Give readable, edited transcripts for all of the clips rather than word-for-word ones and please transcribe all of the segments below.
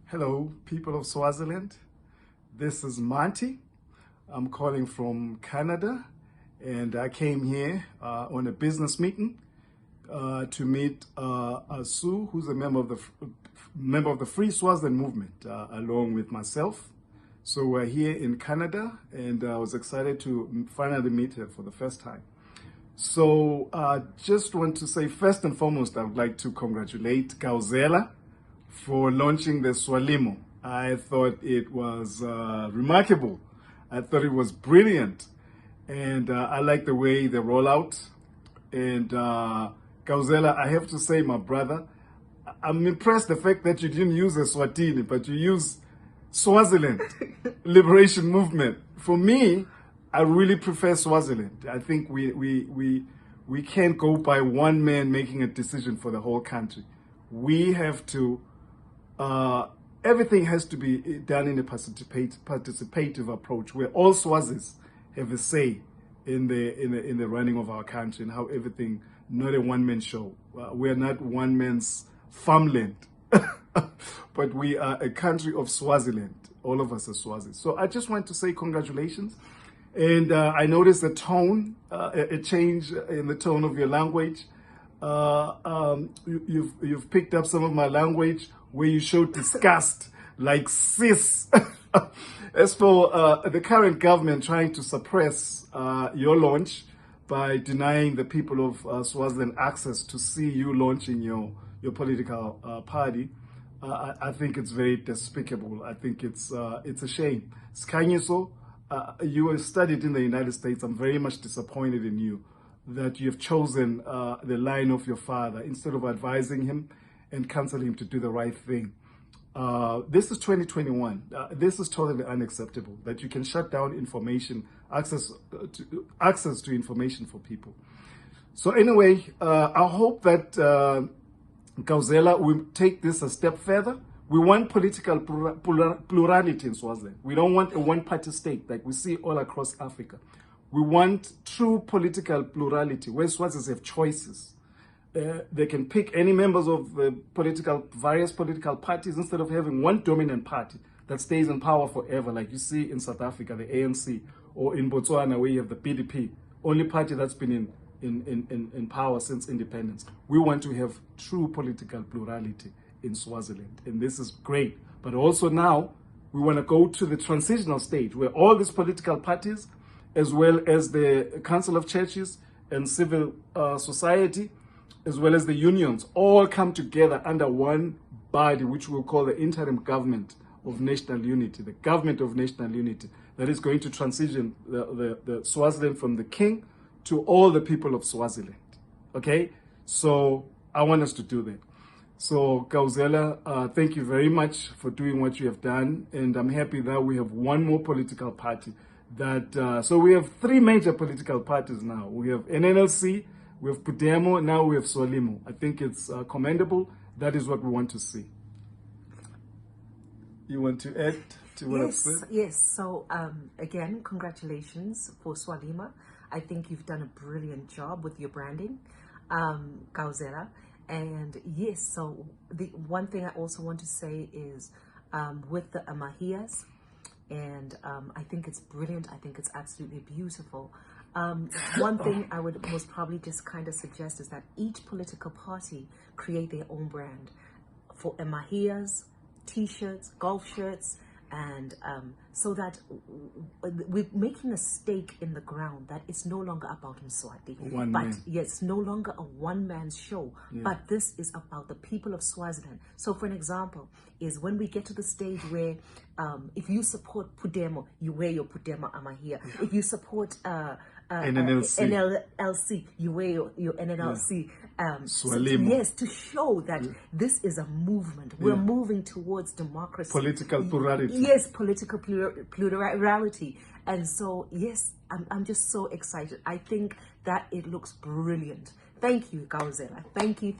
Hello, people of Swaziland. This is Monty. I'm calling from Canada, and I came here on a business meeting to meet Sue, who's a member of the Free Swaziland movement, along with myself. So we're here in Canada, and I was excited to finally meet her for the first time. So just want to say, first and foremost, I would like to congratulate Gawzela for launching the SWALIMO. I thought it was remarkable. I thought it was brilliant. And I like the way they roll out. And Gawzela, I have to say, my brother, I'm impressed the fact that you didn't use Eswatini, but you use Swaziland Liberation Movement. For me, I really prefer Swaziland. I think we can't go by one man making a decision for the whole country. We have to, everything has to be done in a participative approach where all Swazis have a say in the running of our country and how everything, not a one-man show. We are not one man's farmland, but we are a country of Swaziland. All of us are Swazis. So I just want to say congratulations. And I noticed a tone, a change in the tone of your language. You've picked up some of my language where you showed disgust, like sis. As for the current government trying to suppress your launch by denying the people of Swaziland access to see you launching your political party, I think it's very despicable. I think it's a shame. Skanyiso, you have studied in the United States. I'm very much disappointed in you that you have chosen the line of your father instead of advising him and counseling him to do the right thing. This is 2021. This is totally unacceptable that you can shut down information, access to information for people. So anyway, I hope that Gawzela will take this a step further. We want political plurality in Swaziland. We don't want a one-party state like we see all across Africa. We want true political plurality where Swazis have choices. They can pick any members of various political parties instead of having one dominant party that stays in power forever, like you see in South Africa, the ANC, or in Botswana, where you have the BDP, only party that's been in power since independence. We want to have true political plurality in Swaziland, and this is great. But also now, we want to go to the transitional stage where all these political parties, as well as the Council of Churches and civil society, as well as the unions, all come together under one body, which we'll call the interim government of national unity, the government of national unity, that is going to transition the Swaziland from the king to all the people of Swaziland. Okay? So I want us to do that. So Gawzela, thank you very much for doing what you have done. And I'm happy that we have one more political party. So we have three major political parties now. We have NNLC, we have Pudemo, now we have SWALIMO. I think it's commendable. That is what we want to see. You want to add to what I've said? Yes. So again, congratulations for SWALIMO. I think you've done a brilliant job with your branding, Gawzela. And yes, so the one thing I also want to say is with the Amahias, and I think it's brilliant. I think it's absolutely beautiful. One thing I would most probably just kind of suggest is that each political party create their own brand for Amahias, t-shirts, golf shirts, and so that we're making a stake in the ground that it's no longer about Mswati, but yes, no longer a one-man's show, but this is about the people of Swaziland. So for an example is when we get to the stage where if you support Pudemo, you wear your Pudemo Amahia. If you support NNLC, you wear your NNLC. SWALIMO. Yes, to show that this is a movement. We're moving towards democracy. Political plurality. Yes, political plurality. And so, yes, I'm just so excited. I think that it looks brilliant. Thank you, Gawzela. Thank you.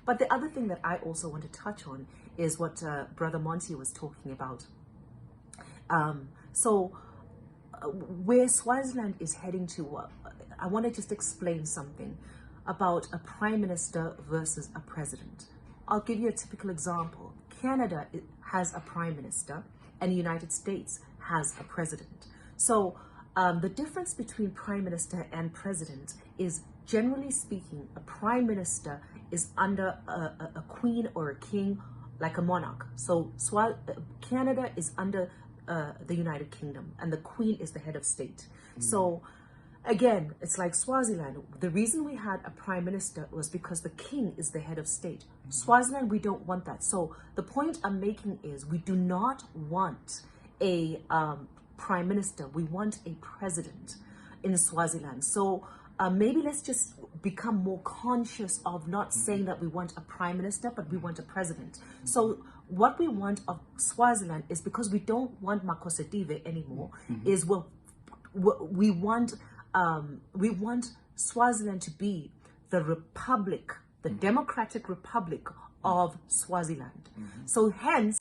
But the other thing that I also want to touch on is what Brother Monty was talking about. Where Swaziland is heading to, I want to just explain something about a prime minister versus a president. I'll give you a typical example. Canada has a prime minister and the United States has a president. So the difference between prime minister and president is, generally speaking, a prime minister is under a queen or a king, like a monarch. So Canada is under the United Kingdom, and the queen is the head of state. So again, it's like Swaziland. The reason we had a prime minister was because the king is the head of state. Swaziland, we don't want that. So the point I'm making is, we do not want a prime minister. We want a president in Swaziland. So maybe let's just become more conscious of not saying that we want a prime minister, but we want a president. So what we want of Swaziland is, because we don't want Makhosetive anymore, is we want Swaziland to be the republic, the democratic republic of Swaziland. So hence,